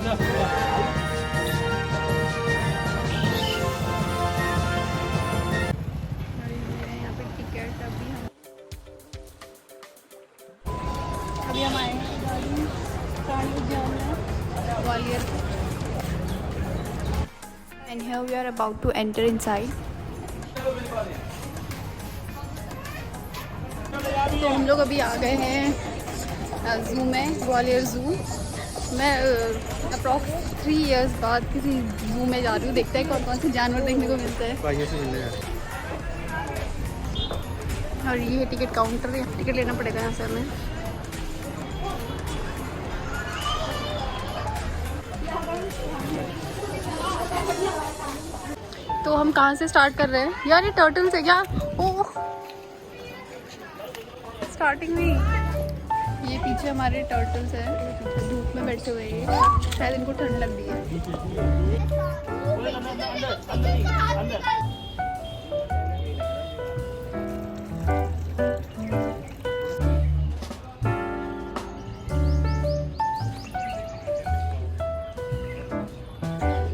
यहाँ पे टिकट अभी हम आए हैं प्राणी उद्यान में Gwalior. And here we are about to enter inside. तो हम लोग अभी आ गए हैं ज़ू में, ग्वालियर ज़ू। मैं अप्रॉक्स 3 इयर्स बाद किसी ज़ू में जा रही हूँ। देखते हैं कौन कौन से जानवर देखने को मिलते हैं। और ये है टिकट काउंटर, टिकट लेना पड़ेगा यहाँ से हमें। तो हम कहाँ से स्टार्ट कर रहे हैं यार? ये टर्टल्स है क्या? ओह स्टार्टिंग में ये पीछे हमारे टर्टल्स हैं, धूप में बैठे हुए हैं, शायद इनको ठंड लग रही है।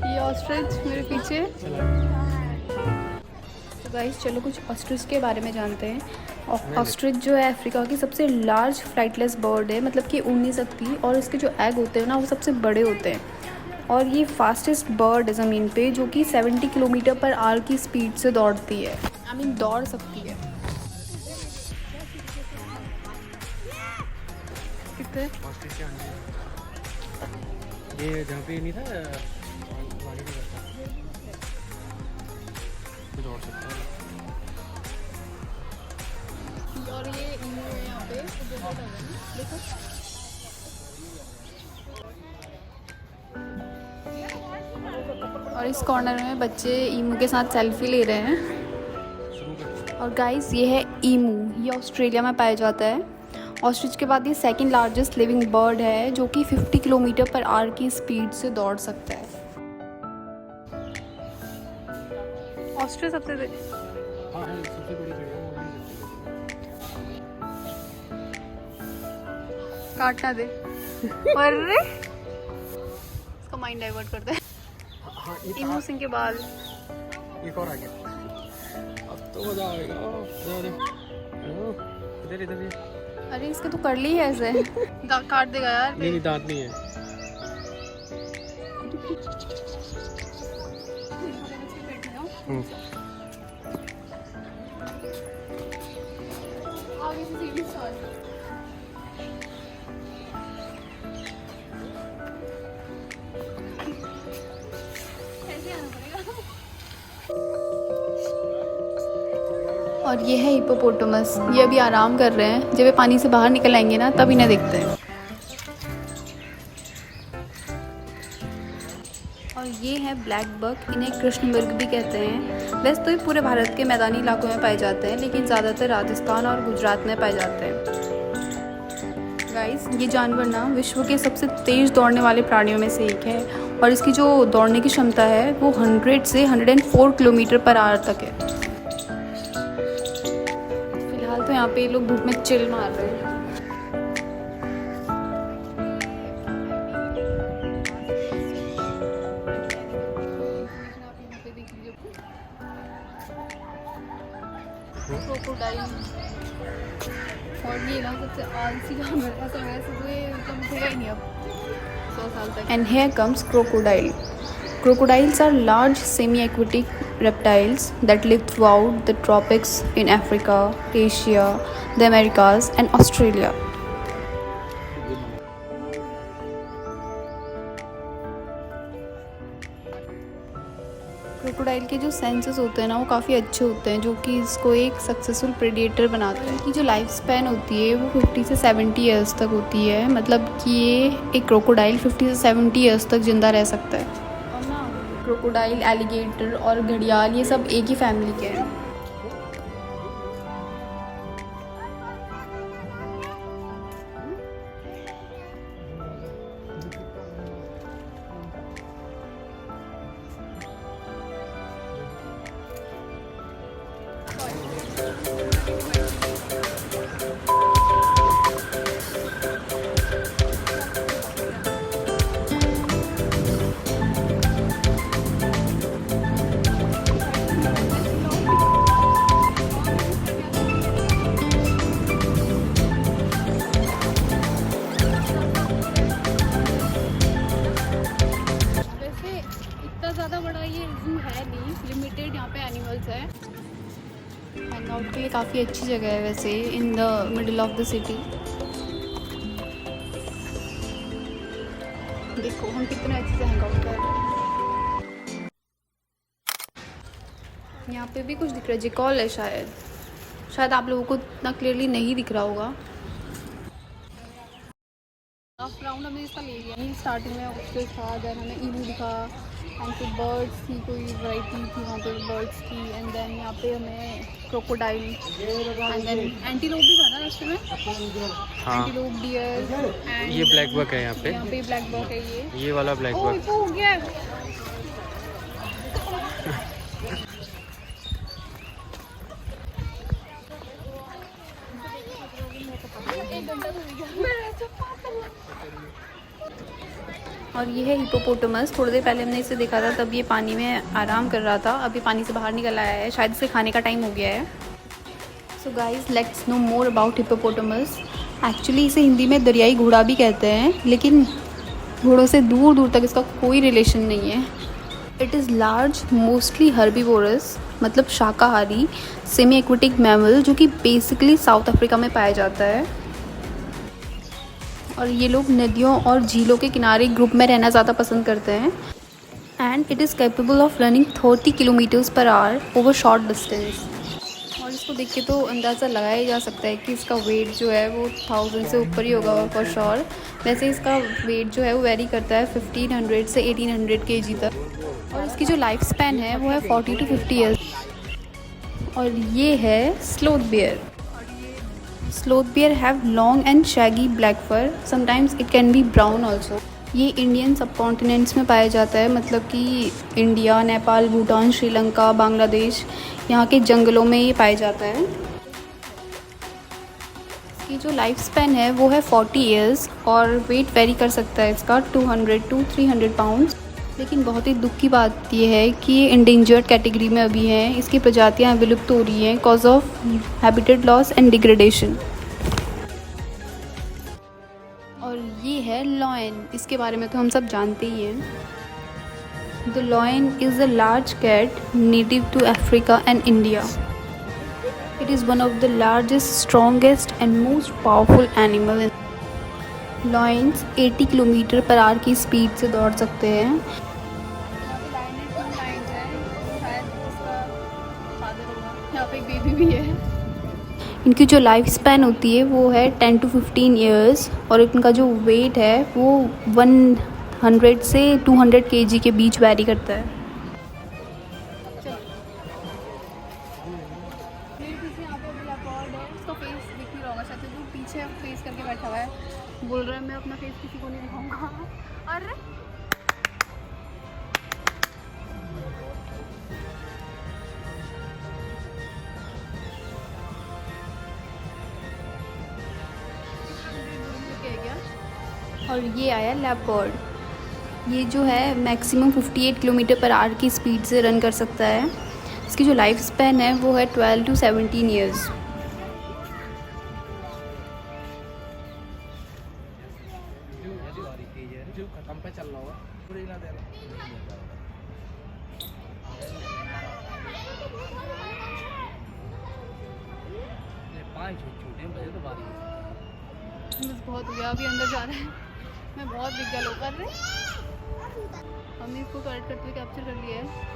ये ऑस्ट्रिच मेरे पीछे। तो गाइस चलो कुछ ऑस्ट्रिच के बारे में जानते हैं। ऑस्ट्रिच जो है अफ्रीका की सबसे लार्ज फ्लाइटलेस बर्ड है, मतलब कि उड़ नहीं सकती, और इसके जो एग होते हैं ना वो सबसे बड़े होते हैं। और ये फास्टेस्ट बर्ड है ज़मीन पे, जो कि 70 किलोमीटर पर आवर की स्पीड से दौड़ती है। आई मीन दौड़ सकती है। कितने ये जहाँ पे नहीं था दौड़ सकता है। और ये यहाँ पे देखो, और इस कॉर्नर में बच्चे ईमू के साथ सेल्फी ले रहे हैं। और गाइस ये है ईमू, ये ऑस्ट्रेलिया में पाया जाता है। ऑस्ट्रिच के बाद ये सेकंड लार्जेस्ट लिविंग बर्ड है, जो कि 50 किलोमीटर पर आवर की स्पीड से दौड़ सकता है। ऑस्ट्रिच सबसे बड़ी काटना दे। अरे इसका माइंड डाइवर्ट करता है। ईमू सिंह के बाल। एक और आ गया, अब तो मजा आएगा। इधर इधर अरे इसका तो कर ली है ऐसे। दांत काट देगा यार। नहीं दांत नहीं है। आगे से सीढ़ी स्टार्ट। और ये है हिप्पोपोटामस। ये अभी आराम कर रहे हैं, जब ये पानी से बाहर निकल आएंगे ना तब इन्हें देखते हैं। और ये है ब्लैक बक, इन्हें कृष्ण मृग भी कहते हैं। वैसे तो ये पूरे भारत के मैदानी इलाकों में पाए जाते हैं, लेकिन ज़्यादातर राजस्थान और गुजरात में पाए जाते हैं। गाइस ये जानवर ना विश्व के सबसे तेज़ दौड़ने वाले प्राणियों में से एक है, और इसकी जो दौड़ने की क्षमता है वो 100 से 104 किलोमीटर पर आवर तक है। फिलहाल तो यहाँ पे लोग धूप में चिल मार रहे हैं। क्रोकोडाइल। और ये ना सबसे आलसी जानवर ऐसा वैसे तो ये मतलब उठेगा ही नहीं अब 100 साल तक। And here comes crocodile. Crocodiles are large semi-aquatic reptiles that live throughout the tropics in Africa, Asia, the Americas and Australia. Crocodile के जो सेंसेस होते हैं ना वो काफ़ी अच्छे होते हैं, जो कि इसको एक सक्सेसफुल प्रेडेटर बनाते हैं। इनकी जो लाइफ स्पैन होती है वो 50 से 70 ईयर्स तक होती है, मतलब कि ये एक क्रोकोडाइल 50 से 70 ईयर्स तक ज़िंदा रह सकता है। और ना क्रोकोडाइल, एलिगेटर और घड़ियाल ये सब एक ही फैमिली के हैं। आउट के लिए काफ़ी अच्छी जगह है वैसे, in the middle of the city. देखो हम कितने अच्छे से हैंग आउट कर रहे हैं। यहाँ पे भी कुछ दिख रहा है, जिकॉल है शायद आप लोगों को इतना क्लियरली नहीं दिख रहा होगा। फर्स्ट राउंड हमने इसका ले लिया नहीं, स्टार्टिंग में उसके बाद हमें ईमू दिखा एंड फिर बर्ड्स की कोई वैरायटी थी वहाँ पे बर्ड्स की, एंड देन यहाँ पे हमें क्रोकोडाइल एंड देन एंटीलोप भी था ना रास्ते में। हाँ, एंटीलोप, डियर एंड ये ब्लैक बक है यहाँ पे। यहाँ पे ब्लैक बक है ये वाला ब्लैक ओह बक। वो हो गया है। और ये है हिपोपोटामस। थोड़ी देर पहले हमने इसे देखा था, तब ये पानी में आराम कर रहा था, अभी पानी से बाहर निकल आया है, शायद इसे खाने का टाइम हो गया है। So guys let's no more about hippopotamus. Actually इसे हिंदी में दरियाई घोड़ा भी कहते हैं, लेकिन घोड़ों से दूर दूर तक इसका कोई रिलेशन नहीं है। It is large, mostly herbivorous, मतलब शाकाहारी सेमी एक्वेटिक मैमल, जो कि बेसिकली साउथ अफ्रीका में पाया जाता है। और ये लोग नदियों और झीलों के किनारे ग्रुप में रहना ज़्यादा पसंद करते हैं। And it is capable of running 30 kilometres per hour over short distance. और इसको देख के तो अंदाज़ा लगाया जा सकता है कि इसका वेट जो है वो 1000 से ऊपर ही होगा फॉर श्योर। वैसे इसका वेट जो है वो वेरी करता है 1500 से 1800 kg तक। और इसकी जो लाइफ स्पैन है वो है 40 to 50 ईयर्स। और ये है sloth beer. Sloth bear have long and shaggy black fur. Sometimes it can be brown also. ये इंडियन सबकॉन्टिनेंट्स में पाया जाता है, मतलब कि इंडिया, नेपाल, भूटान, श्रीलंका, बांग्लादेश, यहाँ के जंगलों में ये पाया जाता है। इसकी जो लाइफ स्पैन है वो है 40 ईयर्स और वेट वेरी कर सकता है इसका 200 to 300 पाउंड्स। लेकिन बहुत ही दुख की बात ये है कि ये इंडेंजर्ड कैटेगरी में अभी हैं। इसकी प्रजातियां विलुप्त हो रही हैं cause of habitat loss and degradation. और ये है लॉयन। इसके बारे में तो हम सब जानते ही हैं। The lion is a large cat native to Africa and India. It is one of the largest, strongest and most powerful animal. Lions 80 kilometre per hour की स्पीड से दौड़ सकते हैं। यहाँ पे एक बेबी भी है। इनकी जो लाइफ स्पैन होती है वो है 10 to 15 ईयर्स और इनका जो वेट है वो 100 से 200 kg के बीच वैरी करता है। पीछे फेस करके बैठा हुआ है, बोल रहा है मैं अपना फेस किसी को नहीं दिखाऊंगा। अरे और ये आया लेपर्ड। ये जो है मैक्सिमम 58 किलोमीटर पर आवर की स्पीड से रन कर सकता है। इसकी जो लाइफ स्पैन है वो है 12 to 17 ईयर्स। बस बहुत हो गया, अभी अंदर जा रहे हैं। मैं बहुत दिख गया लोग कर रहे। हमने इसको करेक्ट करते हुए कैप्चर कर लिया है।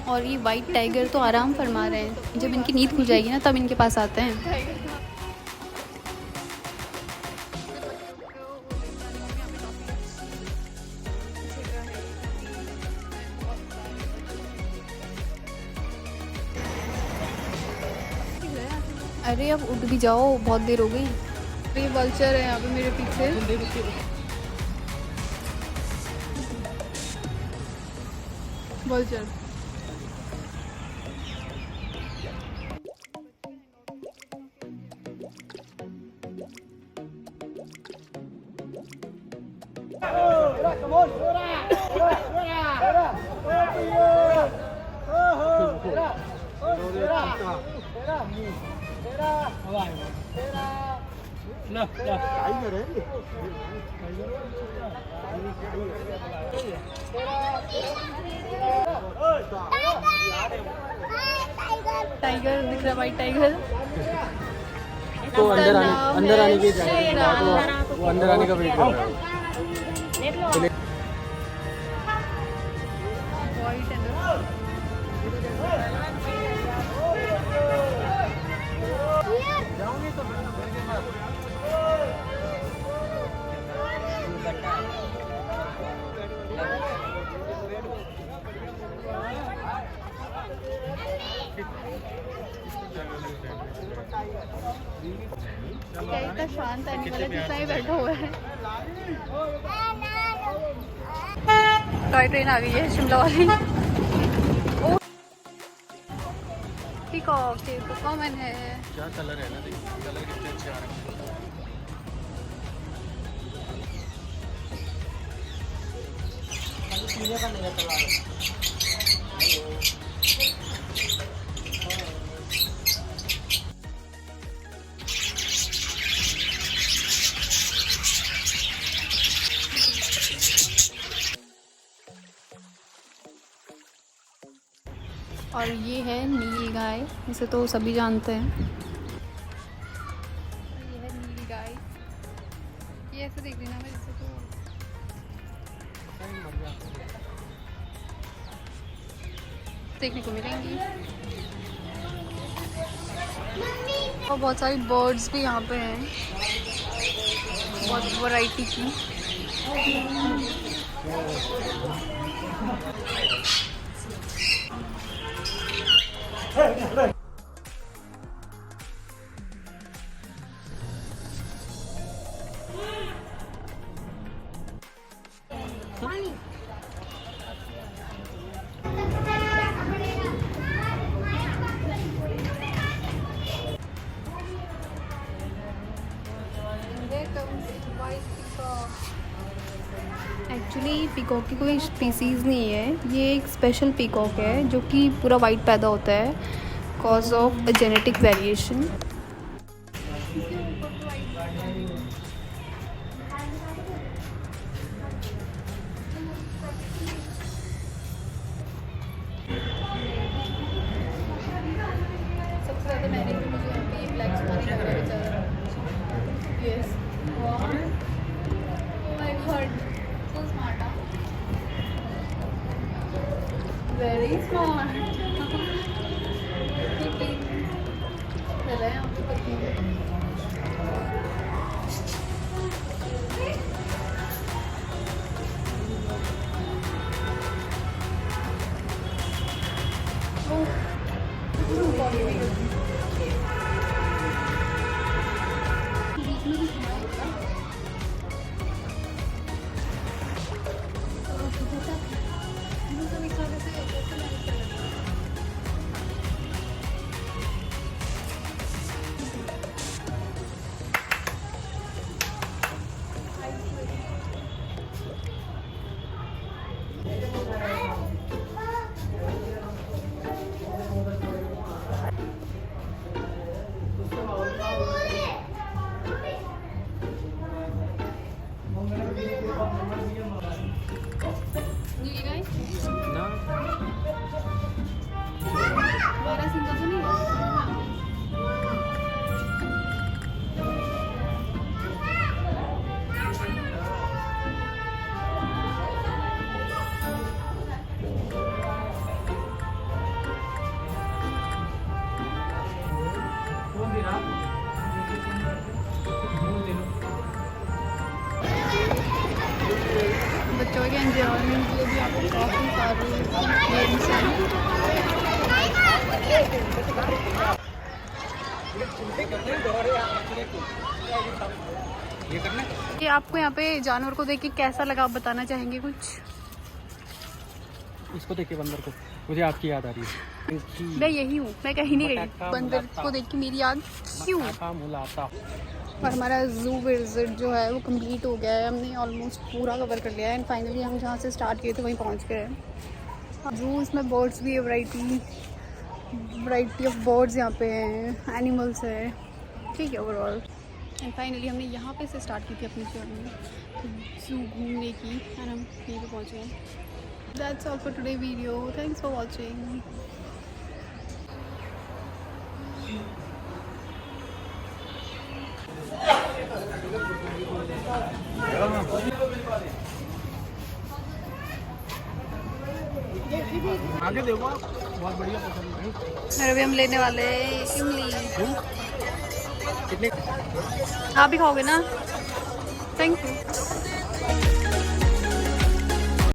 और ये वाइट टाइगर तो आराम फरमा रहे हैं, जब इनकी नींद खुल जाएगी ना तब इनके पास आते हैं। अरे अब उठ भी जाओ, बहुत देर हो गई। ये वल्चर है यहाँ पे मेरे पीछे। वल्चर टाइगर दिख रहा, वाइट टाइगर। तो अंदर आने की शेरा। वो अंदर आने का वेट कर रहा है। वाइट एंड क्या इतना शांत एनिमल है, जितना ही बैठा हुआ है। टॉय ट्रेन आ गई है शिमला वाली। ओ पीकॉक, ये तो कॉमन है। क्या कलर है ना, देखिए कलर कितने अच्छे आ रहे हैं। और ये है नील गाय, इसे तो सभी जानते हैं। ये है नील गाय, ये ऐसे देख लेना मैं जैसे तो देखने को मिलेंगी। और बहुत सारी बर्ड्स भी यहाँ पे हैं, बहुत वैरायटी की। एक्चुअली पीकॉक की कोई स्पीसीज़ नहीं है, ये एक स्पेशल पीकॉक है जो कि पूरा वाइट पैदा होता है कॉज ऑफ जेनेटिक वेरिएशन। सबसे ज़्यादा मैंने भी मुझे यहाँ पे ये ब्लैक स्माइली लग रहा है बेचारा। Yes, oh my God, so smart, very smart। चल रहे हैं आप तो पत्नी। बच्चों के एंजॉयमेंट के लिए भी आपको काफ़ी सारे गेम्स हैं। ये आपको यहाँ पे जानवर को देख के कैसा लगा, आप बताना चाहेंगे कुछ? इसको देख के बंदर को मुझे आपकी याद आ रही है। मैं यही हूँ, मैं कहीं नहीं गई, बंदर को देख के मेरी याद क्यों। और हमारा ज़ू विजिट जो है वो कंप्लीट हो गया है, हमने ऑलमोस्ट पूरा कवर कर लिया है एंड फाइनली हम जहाँ से स्टार्ट किए थे वहीं पहुँच गए हैं। जू, इसमें बर्ड्स भी है, वैरायटी ऑफ बर्ड्स यहाँ पे हैं, एनिमल्स है, ठीक है ओवरऑल। एंड फाइनली हमने यहाँ पे से स्टार्ट की थी अपनी जर्नी जू घूमने की, एंड हम यहीं पे पहुँचे हैं। That's all for today video, thanks for watching. आगे देखो, बहुत बढ़िया पसंद है। और अभी हम लेने वाले हैं इमली। कितने आप भी खाओगे ना? Thank you.